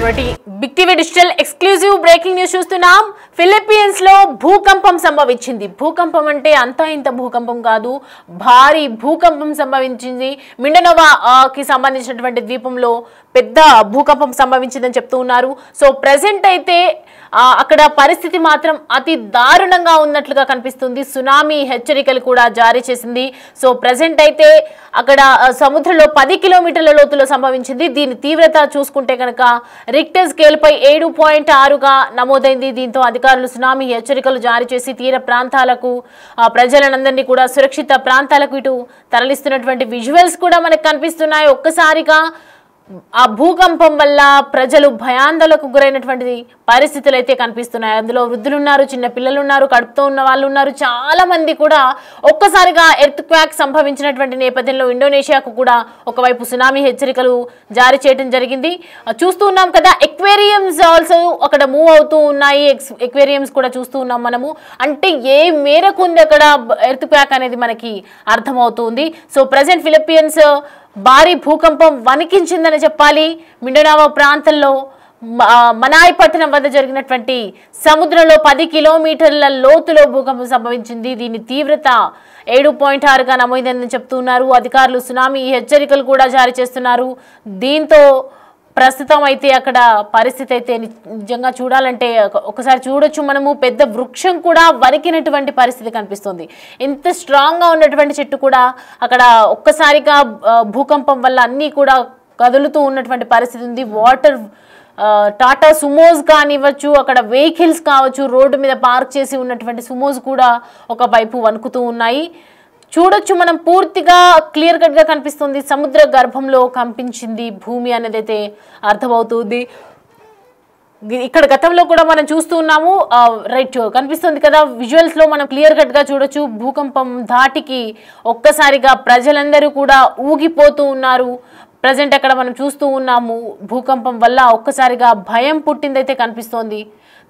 Big TV digital exclusive breaking news చూస్తున్నాం. Philippines లో భూకంపం సంభవించింది. భూకంపం అంటే అంతా ఇంత భూకంపం కాదు, భారీ భూకంపం సంభవించింది. మిండనోవా కి సంబంధించినటువంటి ద్వీపంలో పెద్ద భూకంపం సంభవించిందని చెప్తూ ఉన్నారు. సో ప్రెసెంట్ అయితే అక్కడ పరిస్థితి మాత్రం అతి దారుణంగా ఉన్నట్లుగా కనిపిస్తుంది. సునామీ హెచ్చరికలు కూడా జారీ చేసింది. సో ప్రెసెంట్ అయితే అక్కడ సముద్రంలో 10 కిలోమీటర్ల లోతులో సంభవించింది. దీని తీవ్రత చూసుకుంటే కనుక రిక్టర్ స్కేల్ పై 7.6గా నమోదైంది. దీంతో అధికారులు సునామీ హెచ్చరికలు జారీ చేసి తీర ప్రాంతాలకు ప్రజలందరినీ కూడా సురక్షిత ప్రాంతాలకు ఇటు తరలిస్తున్నటువంటి విజువల్స్ కూడా మనకు కనిపిస్తున్నాయి. ఒక్కసారిగా ఆ భూకంపం వల్ల ప్రజలు భయాందోళనకు గురైనటువంటి పరిస్థితులు అయితే కనిపిస్తున్నాయి. అందులో వృద్ధులు ఉన్నారు, చిన్న పిల్లలు ఉన్నారు, కడుపుతో ఉన్న వాళ్ళు ఉన్నారు. చాలా మంది కూడా ఒక్కసారిగా ఎర్త్ క్వాక్ సంభవించినటువంటి నేపథ్యంలో ఇండోనేషియాకు కూడా ఒకవైపు సునామీ హెచ్చరికలు జారీ చేయడం జరిగింది. చూస్తూ ఉన్నాం కదా, ఎక్వేరియంస్ ఆల్సో అక్కడ మూవ్ అవుతూ ఉన్నాయి. ఎక్వేరియంస్ కూడా చూస్తూ ఉన్నాం మనము. అంటే ఏ మేరకు ఉంది అక్కడ ఎర్త్ క్వాక్ అనేది మనకి అర్థమవుతుంది. సో ప్రజెంట్ ఫిలిప్పీన్స్ భారీ భూకంపం వణికించిందని చెప్పాలి. మిండనావా ప్రాంతంలో మనాయ్ పట్టణం వద్ద జరిగినటువంటి సముద్రంలో 10 కిలోమీటర్ల లోతులో భూకంపం సంభవించింది. దీని తీవ్రత 7.6గా నమోదైందని చెప్తున్నారు అధికారులు. సునామీ హెచ్చరికలు కూడా జారీ చేస్తున్నారు. దీంతో ప్రస్తుతం అయితే అక్కడ పరిస్థితి అయితే నిజంగా చూడాలంటే ఒకసారి చూడొచ్చు మనము. పెద్ద వృక్షం కూడా వణికినటువంటి పరిస్థితి కనిపిస్తుంది. ఎంత స్ట్రాంగ్గా ఉన్నటువంటి చెట్టు కూడా అక్కడ ఒక్కసారిగా భూకంపం వల్ల అన్నీ కూడా కదులుతూ ఉన్నటువంటి పరిస్థితి ఉంది. వాటర్ టాటా సుమోస్ కానివ్వచ్చు, అక్కడ వెహికల్స్ కావచ్చు, రోడ్డు మీద పార్క్ చేసి ఉన్నటువంటి సుమోస్ కూడా ఒకవైపు వణుకుతూ ఉన్నాయి. చూడొచ్చు మనం, పూర్తిగా క్లియర్ కట్ గా కనిపిస్తుంది. సముద్ర గర్భంలో కంపించింది భూమి అనేది అయితే అర్థమవుతుంది. ఇక్కడ గతంలో కూడా మనం చూస్తూ ఉన్నాము, రైట్ కనిపిస్తుంది కదా విజువల్స్ లో మనం క్లియర్ కట్ గా చూడొచ్చు. భూకంపం ధాటికి ఒక్కసారిగా ప్రజలందరూ కూడా ఊగిపోతూ ఉన్నారు. ప్రజెంట్ అక్కడ మనం చూస్తూ ఉన్నాము, భూకంపం వల్ల ఒక్కసారిగా భయం పుట్టిందైతే కనిపిస్తోంది.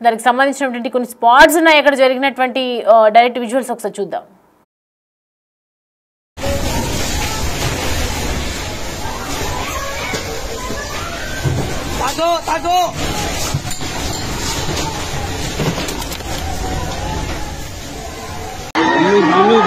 దానికి సంబంధించినటువంటి కొన్ని స్పాట్స్ ఉన్నాయి అక్కడ జరిగినటువంటి డైరెక్ట్ విజువల్స్ ఒకసారి చూద్దాం. Tago! Bulog!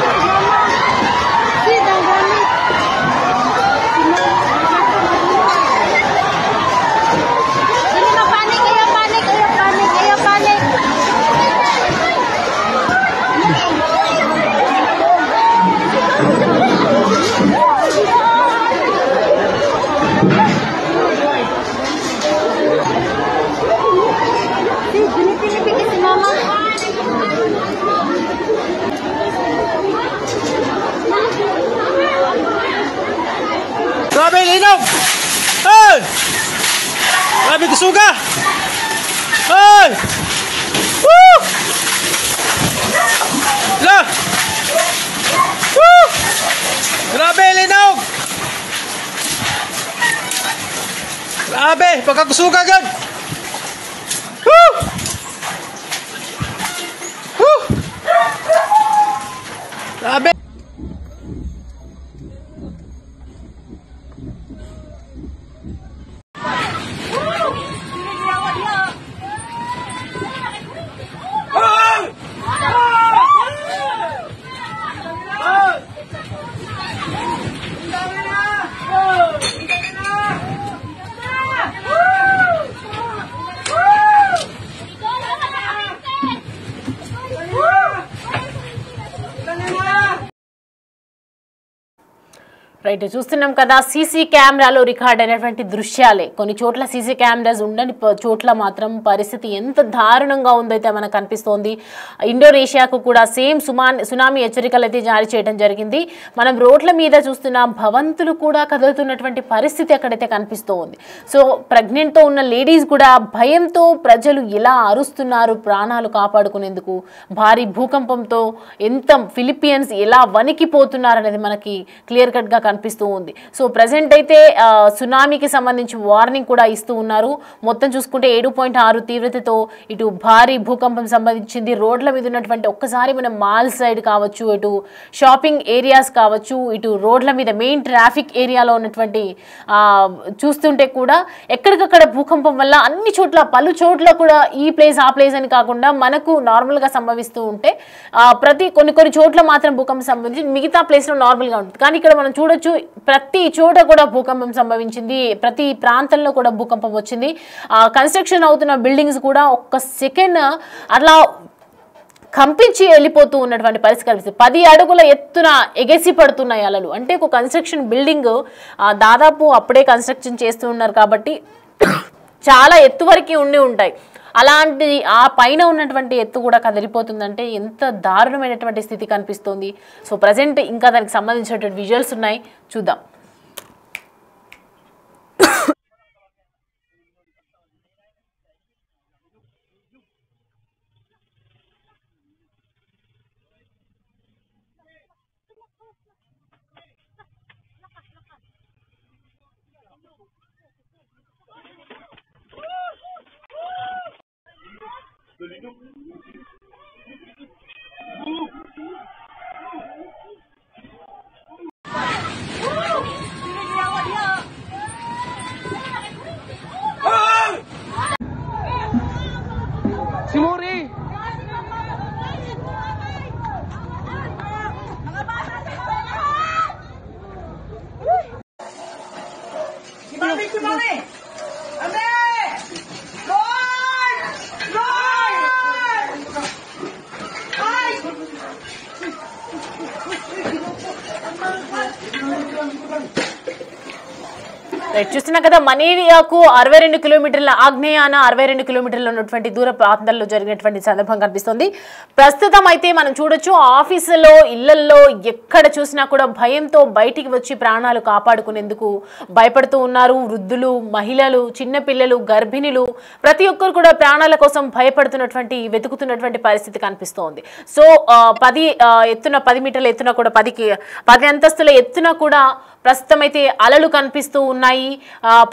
Grabe linaw! Hey! Grabe kusuga! Hey! Woo! La! Woo! Grabe linaw! Grabe, pagkakusuga gan! Woo! Woo! Grabe! Right, చూస్తున్నాం కదా సీసీ కెమెరాలో రికార్డ్ అయినటువంటి దృశ్యాలే. కొన్ని చోట్ల సీసీ కెమెరాస్ ఉండని చోట్ల మాత్రం పరిస్థితి ఎంత దారుణంగా ఉందైతే మనకు కనిపిస్తోంది. ఇండోనేషియాకు కూడా సేమ్ సునామీ హెచ్చరికలు అయితే జారీ చేయడం జరిగింది. మనం రోడ్ల మీద చూస్తున్న భవంతులు కూడా కదులుతున్నటువంటి పరిస్థితి అక్కడైతే కనిపిస్తోంది. సో ప్రెగ్నెంట్తో ఉన్న లేడీస్ కూడా భయంతో ప్రజలు ఎలా అరుస్తున్నారు ప్రాణాలు కాపాడుకునేందుకు. భారీ భూకంపంతో ఎంత ఫిలిప్పీన్స్ ఎలా వణికిపోతున్నారు అనేది మనకి క్లియర్ కట్గా కనిపిస్తూ ఉంది. సో ప్రజెంట్ అయితే సునామీకి సంబంధించి వార్నింగ్ కూడా ఇస్తూ ఉన్నారు. మొత్తం చూసుకుంటే 7.6 తీవ్రతతో ఇటు భారీ భూకంపం సంబంధించింది. రోడ్ల మీద ఉన్నటువంటి ఒక్కసారి మనం మాల్ సైడ్ కావచ్చు, ఇటు షాపింగ్ ఏరియాస్ కావచ్చు, ఇటు రోడ్ల మీద మెయిన్ ట్రాఫిక్ ఏరియాలో ఉన్నటువంటి చూస్తుంటే కూడా ఎక్కడికక్కడ భూకంపం వల్ల అన్ని చోట్ల పలు చోట్ల కూడా ఈ ప్లేస్ ఆ ప్లేస్ అని కాకుండా మనకు నార్మల్గా సంభవిస్తూ ఉంటే కొన్ని చోట్ల మాత్రం భూకంపం సంబంధించి మిగతా ప్లేస్లో నార్మల్గా ఉంటుంది. కానీ ఇక్కడ మనం చూడొచ్చు ప్రతి చోట కూడా భూకంపం సంభవించింది, ప్రతి ప్రాంతంలో కూడా భూకంపం వచ్చింది. కన్స్ట్రక్షన్ అవుతున్న బిల్డింగ్స్ కూడా ఒక్క సెకండ్ అట్లా కంపించి వెళ్ళిపోతూ ఉన్నటువంటి పరిస్థితి కనిపిస్తుంది. 10 అడుగుల ఎత్తున ఎగసి పడుతున్నాయి అలలు. అంటే ఒక కన్స్ట్రక్షన్ బిల్డింగ్ దాదాపు అప్పుడే కన్స్ట్రక్షన్ చేస్తూ ఉన్నారు కాబట్టి చాలా ఎత్తు వరకు ఉండి ఉంటాయి. అలాంటి ఆ పైన ఉన్నటువంటి ఎత్తు కూడా కదిలిపోతుందంటే ఎంత దారుణమైనటువంటి స్థితి కనిపిస్తుంది. సో ప్రజెంట్ ఇంకా దానికి సంబంధించినటువంటి విజువల్స్ ఉన్నాయి, చూద్దాం. Simuri! Simuri! Ande! Lord! Lord! Ay! చూస్తున్నా కదా, మనేరియాకు 62 కిలోమీటర్ల ఆగ్నేయాన 62 కిలోమీటర్లు ఉన్నటువంటి దూర ప్రాంతాల్లో జరిగినటువంటి సందర్భం కనిపిస్తుంది. ప్రస్తుతం అయితే మనం చూడొచ్చు ఆఫీసులో ఇళ్లల్లో ఎక్కడ చూసినా కూడా భయంతో బయటికి వచ్చి ప్రాణాలు కాపాడుకునేందుకు భయపడుతూ ఉన్నారు. వృద్ధులు, మహిళలు, చిన్నపిల్లలు, గర్భిణులు ప్రతి ఒక్కరు కూడా ప్రాణాల కోసం భయపడుతున్నటువంటి వెతుకుతున్నటువంటి పరిస్థితి కనిపిస్తోంది. సో 10 మీటర్ల ఎత్తున కూడా 10 అంతస్తుల ఎత్తున కూడా ప్రస్తుతం అయితే అలలు కనిపిస్తూ ఉన్నాయి.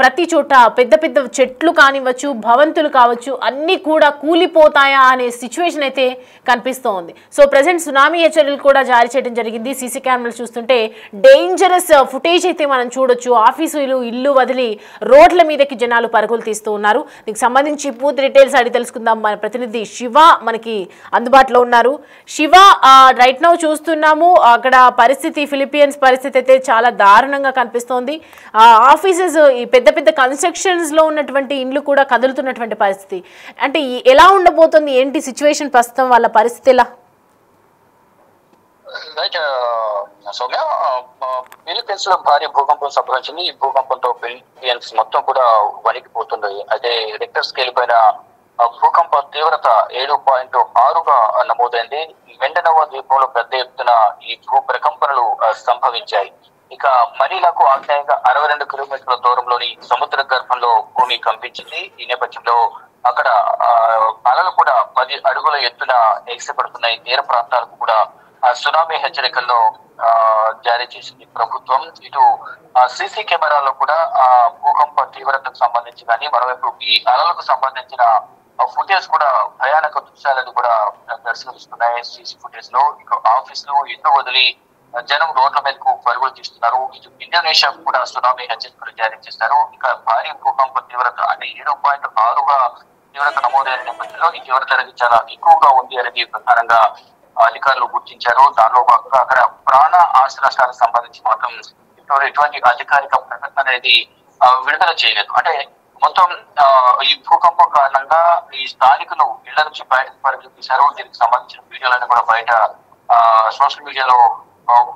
ప్రతి చోట పెద్ద పెద్ద చెట్లు కానివచ్చు, భవంతులు కావచ్చు, అన్ని కూడా కూలిపోతాయా అనే సిచ్యువేషన్ అయితే కనిపిస్తోంది. సో ప్రజెంట్ సునామీ హెచ్చరికలు కూడా జారీ చేయడం జరిగింది. సీసీ కెమెరాలు చూస్తుంటే డేంజరస్ ఫుటేజ్ అయితే మనం చూడొచ్చు. ఆఫీసులు ఇల్లు వదిలి రోడ్ల మీదకి జనాలు పరుగులు తీస్తూ ఉన్నారు. దీనికి సంబంధించి పూర్తి డీటెయిల్స్ అడిగి తెలుసుకుందాం. మన ప్రతినిధి శివ మనకి అందుబాటులో ఉన్నారు. శివ, రైట్ నౌ చూస్తున్నాము అక్కడ పరిస్థితి, ఫిలిపియన్స్ పరిస్థితి అయితే చాలా దారుణంగా కనిపిస్తోంది. ఆఫీసెస్, ఈ పెద్ద పెద్ద కన్స్ట్రక్షన్స్ లో ఉన్నటువంటి ఇండ్లు కూడా కదులుతున్నటువంటి పరిస్థితి. అంటే ఎలా ఉండబోతుంది, ఏంటి సిచ్యువేషన్ ప్రస్తుతం, వాళ్ళ పరిస్థితి ఎలా? సౌమ్య, ఫిలిప్పీన్స్ లో భారీ భూకంపం సంభవించింది. ఈ భూకంపంతో ఫిలిప్పీన్స్ మొత్తం కూడా వణికిపోతుంది. అయితే రిక్టర్ స్కేల్ పైన భూకంప తీవ్రత 7.6గా నమోదైంది. మెండనోవా ద్వీపంలో పెద్ద ఎత్తున ఈ భూ ప్రకంపనలు సంభవించాయి. ఇక మనీలాకు ఆగ్నేయంగా 62 కిలోమీటర్ల దూరంలోని సముద్ర గర్భంలో భూమి కంపించింది. ఈ నేపథ్యంలో అక్కడ అలలు కూడా 10 అడుగుల ఎత్తున ఎగిసిపడుతున్నాయి. తీర ప్రాంతాలకు కూడా సునామీ హెచ్చరికల్లో జారీ చేసింది ప్రభుత్వం. ఇటు సీసీ కెమెరాల్లో కూడా భూకంప తీవ్రతకు సంబంధించి కానీ, మరోవైపు ఈ అలలకు సంబంధించిన ఫుటేజ్ కూడా భయానక దృశ్యాలను కూడా దర్శనమిస్తున్నాయి సీసీ ఫుటేజ్ లో. ఇక ఆఫీసులు ఇల్లు వదిలి జనం రోడ్ల మీదకు పరుగులు తీస్తున్నారు. ఇటు ఇండోనేషియా కూడా సునామీ హెచ్చరికలు జారీ చేస్తారు. ఇక భారీ భూకంప తీవ్రత అంటే 7.6గా తీవ్రత నమోదైన నేపథ్యంలో ఈ తీవ్రత అనేది చాలా ఎక్కువగా ఉంది అనేది ప్రధానంగా అధికారులు గుర్తించారు. దానిలో భాగంగా అక్కడ ప్రాణ ఆస్తి నష్టాలకు సంబంధించి మాత్రం ఎటువంటి అధికారిక ప్రకటన అనేది విడుదల చేయలేదు. అంటే మొత్తం ఈ భూకంపం కారణంగా ఈ స్థానికులు ఇళ్ల నుంచి బయటకు పరుగులు తీశారు. దీనికి సంబంధించిన వీడియోలన్నీ కూడా బయట సోషల్ మీడియాలో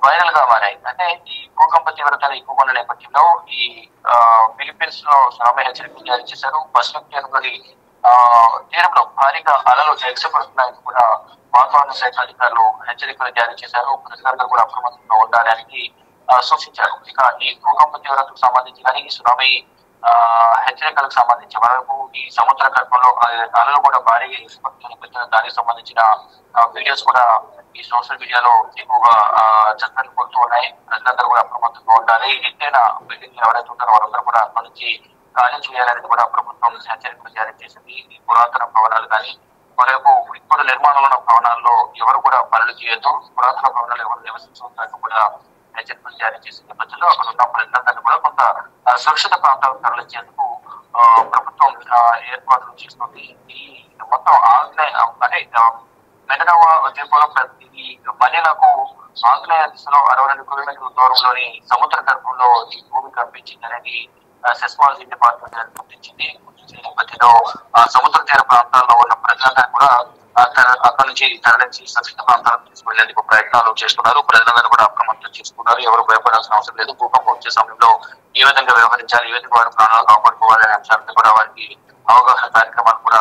వైరల్ గా మారాయి. అంటే ఈ భూకంప తీవ్రత ఎక్కువగా ఉన్న నేపథ్యంలో ఈ ఫిలిప్పీన్స్ లో సునామీ హెచ్చరికలు జారీ చేశారు. పసిఫిక్ తీరంలో భారీగా అలలు ఎగసిపడుతున్నాయని కూడా వాతావరణ శాఖ అధికారులు హెచ్చరికలు జారీ చేశారు. ప్రజలందరూ కూడా అప్రమత్తంగా ఉండాలని సూచించారు. ఇక ఈ భూకంప తీవ్రతకు సంబంధించి కానీ, ఈ సునామీ హెచ్చరికలకు సంబంధించి మరోవైపు ఈ సముద్ర గర్భంలో అలలు కూడా భారీగా ఎగసిపడుతున్న దానికి సంబంధించిన వీడియోస్ కూడా ఈ సోషల్ మీడియాలో ఎక్కువగా చర్చలు కొడుతూ ఉన్నాయి. ప్రజలందరూ కూడా అప్రమత్తంగా ఉండాలి. ఎత్తైన బిల్డింగ్ ఎవరైతే ఉంటారో వాళ్ళందరూ కూడా అక్కడి నుంచి ఖాళీ చేయాలనేది కూడా ప్రభుత్వం హెచ్చరికలు జారీ చేసింది. ఈ పురాతన భవనాలు కానీ మరోవైపు ఇప్పుడు నిర్మాణంలో ఉన్న భవనాల్లో ఎవరు కూడా పనులు చేయొద్దు, పురాతన భవనాలు ఎవరు నివసించవద్దని కూడా హెచ్చరికలు జారీ చేసిన నేపథ్యంలో అక్కడ ఉన్న ప్రజలందరినీ కూడా కొంత సురక్షిత ప్రాంతాలకు తరలించేందుకు ప్రభుత్వం ఏర్పాట్లు చేస్తుంది. ఈ మొత్తం అంటే మెడనవా ద్వీపంలో ఈ మనీలకు ఆగ్నేయ దిశలో 62 కిలోమీటర్ల దూరంలోని సముద్ర గర్భంలో ఈ భూమి కనిపించింది అనేది సెస్మాలజీ డిపార్ట్మెంట్ గుర్తించింది. నేపథ్యంలో సముద్ర తీర ప్రాంతాల్లో ఉన్న ప్రజలందరూ కూడా అక్కడ నుంచి తరలించి సురక్షిత ప్రాంతాలకు తీసుకువెళ్లేందుకు ప్రయత్నాలు చేస్తున్నారు. ప్రజలందరూ కూడా అప్రమత్తం చేసుకున్నారు. ఎవరు భయపడాల్సిన అవసరం లేదు. భూకంపం వచ్చే సమయంలో ఏ విధంగా వ్యవహరించాలి, ఏ విధంగా వారి ప్రాణాలు కాపాడుకోవాలి అనే అంశాలను కూడా వారికి అవగాహన కార్యక్రమాలు కూడా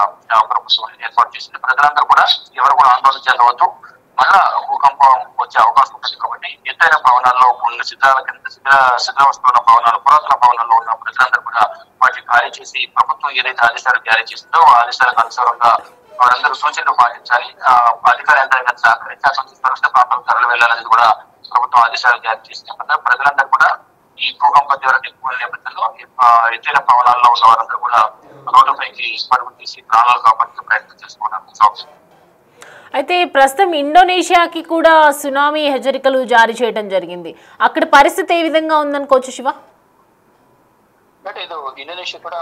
ప్రభుత్వం ఏర్పాటు చేసింది. ప్రజలందరూ కూడా ఎవరు కూడా ఆందోళన చెందవద్దు. మళ్ళా భూకంపం వచ్చే అవకాశం ఉంటుంది కాబట్టి ఎత్తైన భవనాల్లో ఉన్న శిథిలావస్థలో ఉన్న భవనాలు, పురాతన భవనాల్లో ఉన్న ప్రజలందరూ కూడా వాటిని ఖాళీ చేసి ప్రభుత్వం ఏదైతే ఆదేశాలు జారీ చేసిందో ఆ ఆదేశాలకు అనుసారంగా వారందరూ సూచనలు పాటించాలి. అధికార యంత్రాంగం సహకరించి సురక్షిత ప్రాంతాలకు తరలి వెళ్లాలనేది కూడా ప్రభుత్వం ఆదేశాలు జారీ చేసిన ప్రజలందరూ కూడా ఈ భూకంప తీవ్రత ఎక్కువ నేపథ్యంలో ఎత్తైన భవనాల్లో ఉన్న వారందరూ కూడా రోడ్డుపైకి పరుగు తీసి ప్రాణాలు కాపాడే ప్రయత్నం చేసుకున్నారు. అయితే ప్రస్తుతం ఇండోనేషియాకి కూడా సునామీ హెచ్చరికలు జారీ చేయడం జరిగింది. అక్కడ పరిస్థితి ఏ విధంగా ఉందనుకోవచ్చు శివ? అంటే ఇది ఇండోనేషియా కూడా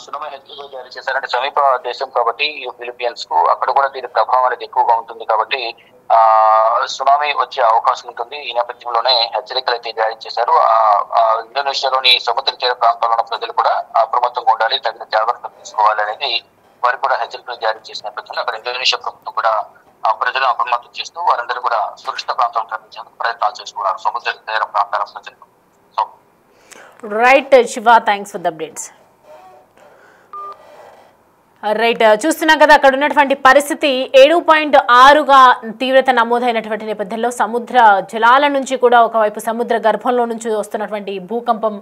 సునామీ హెచ్చరికలు జారీ చేశారంటే సమీప దేశం కాబట్టి ఫిలిప్పీన్స్ కు అక్కడ కూడా దీని ప్రభావం అనేది ఎక్కువగా ఉంటుంది కాబట్టి సునామీ వచ్చే అవకాశం ఉంటుంది. ఈ నేపథ్యంలోనే హెచ్చరికలు అయితే జారీ చేశారు. ఇండోనేషియాలోని సముద్ర తీర ప్రాంతాల్లో ఉన్న ప్రజలు కూడా అప్రమత్తంగా ఉండాలి, తగిన జాగ్రత్తలు తీసుకోవాలి అనేది వారికి కూడా హెచ్చరికలు జారీ చేసిన నేపథ్యంలో అక్కడ ఇండోనేషియా ప్రభుత్వం కూడా ప్రజలను అప్రమత్తం చేస్తూ వారందరూ కూడా సురక్షిత ప్రాంతాలను తరలించేందుకు ప్రయత్నాలు చేసుకున్నారు. సముద్ర తీర ప్రాంతాల ప్రజలు. Right Shiva, thanks for the updates. Right, చూస్తున్నాం కదా అక్కడ ఉన్నటువంటి పరిస్థితి 7.6గా తీవ్రత నమోదైనటువంటి నేపథ్యంలో సముద్ర జలాల నుంచి కూడా ఒకవైపు సముద్ర గర్భంలో నుంచి వస్తున్నటువంటి భూకంపం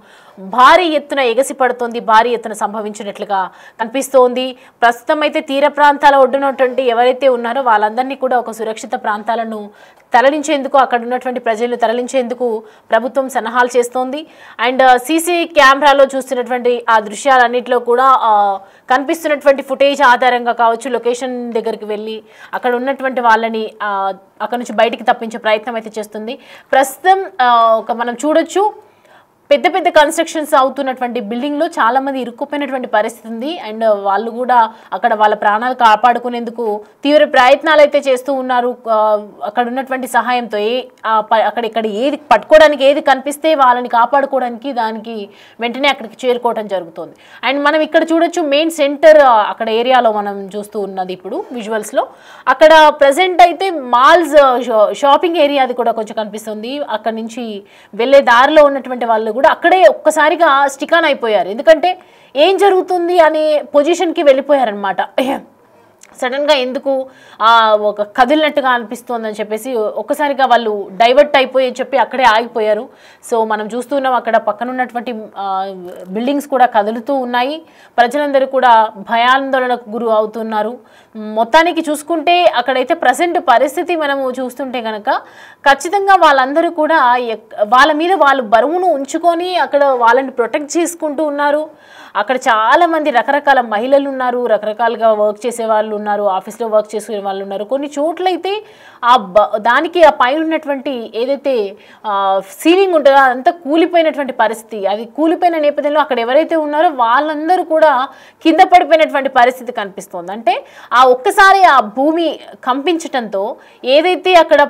భారీ ఎత్తున ఎగసి పడుతోంది, భారీ ఎత్తున సంభవించినట్లుగా కనిపిస్తోంది. ప్రస్తుతం అయితే తీర ప్రాంతాల ఒడ్డునటువంటి ఎవరైతే ఉన్నారో వాళ్ళందరినీ కూడా ఒక సురక్షిత ప్రాంతాలను తరలించేందుకు, అక్కడ ఉన్నటువంటి ప్రజలను తరలించేందుకు ప్రభుత్వం సన్నాహాలు చేస్తోంది. అండ్ సీసీ కెమెరాలో చూస్తున్నటువంటి ఆ దృశ్యాలన్నింటిలో కూడా కనిపిస్తున్నటువంటి ఫుటేజ్ ఆధారంగా కావచ్చు, లొకేషన్ దగ్గరికి వెళ్ళి అక్కడ ఉన్నటువంటి వాళ్ళని అక్కడ నుంచి బయటికి తప్పించే ప్రయత్నం అయితే చేస్తుంది. ప్రస్తుతం మనం చూడొచ్చు పెద్ద పెద్ద కన్స్ట్రక్షన్స్ అవుతున్నటువంటి బిల్డింగ్లో చాలామంది ఇరుక్కుపోయినటువంటి పరిస్థితి ఉంది. అండ్ వాళ్ళు కూడా అక్కడ వాళ్ళ ప్రాణాలు కాపాడుకునేందుకు తీవ్ర ప్రయత్నాలు అయితే చేస్తూ ఉన్నారు. అక్కడ ఉన్నటువంటి సహాయంతో అక్కడ ఏది పట్టుకోవడానికి ఏది కనిపిస్తే వాళ్ళని కాపాడుకోవడానికి దానికి వెంటనే అక్కడికి చేరుకోవడం జరుగుతుంది. అండ్ మనం ఇక్కడ చూడొచ్చు మెయిన్ సెంటర్ అక్కడ ఏరియాలో మనం చూస్తూ ఉన్నది ఇప్పుడు విజువల్స్లో. అక్కడ ప్రజెంట్ అయితే మాల్స్ షాపింగ్ ఏరియా అది కూడా కొంచెం కనిపిస్తుంది. అక్కడ నుంచి వెళ్ళే దారిలో ఉన్నటువంటి వాళ్ళు కూడా అక్కడే ఒక్కసారిగా స్టిక్ ఆన్ అయిపోయారు. ఎందుకంటే ఏం జరుగుతుంది అనే పొజిషన్కి వెళ్ళిపోయారనమాట. సడన్గా ఎందుకు ఒక కదిలినట్టుగా అనిపిస్తోందని చెప్పేసి ఒక్కసారిగా వాళ్ళు డైవర్ట్ అయిపోయి చెప్పి అక్కడే ఆగిపోయారు. సో మనం చూస్తున్నాం అక్కడ పక్కన ఉన్నటువంటి బిల్డింగ్స్ కూడా కదులుతూ ఉన్నాయి. ప్రజలందరూ కూడా భయాందోళనకు గురి అవుతున్నారు. మొత్తానికి చూసుకుంటే అక్కడైతే ప్రజెంట్ పరిస్థితి మనము చూస్తుంటే కనుక ఖచ్చితంగా వాళ్ళందరూ కూడా వాళ్ళ మీద వాళ్ళు బరువును ఉంచుకొని అక్కడ వాళ్ళని ప్రొటెక్ట్ చేసుకుంటూ ఉన్నారు. అక్కడ చాలామంది రకరకాల మహిళలు ఉన్నారు, రకరకాలుగా వర్క్ చేసే వాళ్ళు ఉన్నారు, ఆఫీస్లో వర్క్ చేసే వాళ్ళు ఉన్నారు. కొన్ని చోట్లయితే దానికి ఆ పైన ఉన్నటువంటి ఏదైతే సీలింగ్ ఉంటుందో అదంతా కూలిపోయినటువంటి పరిస్థితి. అది కూలిపోయిన నేపథ్యంలో అక్కడ ఎవరైతే ఉన్నారో వాళ్ళందరూ కూడా కింద పడిపోయినటువంటి పరిస్థితి కనిపిస్తోంది. అంటే ఒక్కసారి ఆ భూమి కంపించటంతో ఏదైతే అక్కడ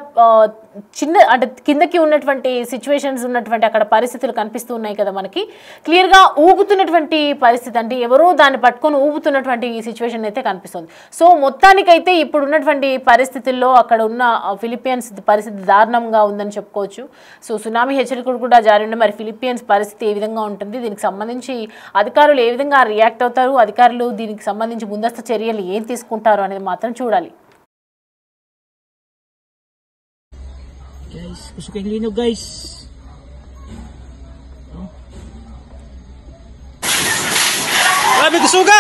అంటే కిందకి ఉన్నటువంటి సిచ్యువేషన్స్ ఉన్నటువంటి అక్కడ పరిస్థితులు కనిపిస్తూ ఉన్నాయి కదా మనకి క్లియర్గా. ఊగుతున్నటువంటి పరిస్థితి అంటే ఎవరో దాన్ని పట్టుకొని ఊగుతున్నటువంటి సిచ్యువేషన్ అయితే కనిపిస్తుంది. సో మొత్తానికైతే ఇప్పుడు ఉన్నటువంటి పరిస్థితుల్లో అక్కడ ఉన్న ఫిలిప్పీన్స్ పరిస్థితి దారుణంగా ఉందని చెప్పుకోవచ్చు. సో సునామీ హెచ్చరికలు కూడా జారీ ఉన్నాయి. మరి ఫిలిప్పీన్స్ పరిస్థితి ఏ విధంగా ఉంటుంది, దీనికి సంబంధించి అధికారులు ఏ విధంగా రియాక్ట్ అవుతారు, అధికారులు దీనికి సంబంధించి ముందస్తు చర్యలు ఏం తీసుకుంటారు అనేది మాత్రం చూడాలి. Guys, usok yung linog guys. Grabe kusuga!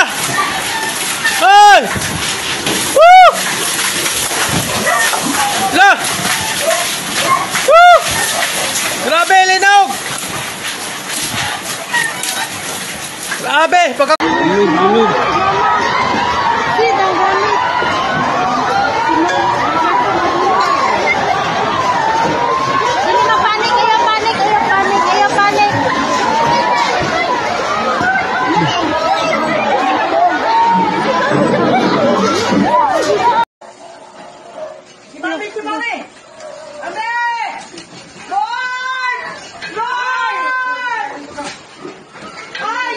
Hey! Woo! Hala! Woo! Grabe, linog! Grabe! Mami! Ame! Lord! Lord! Ay!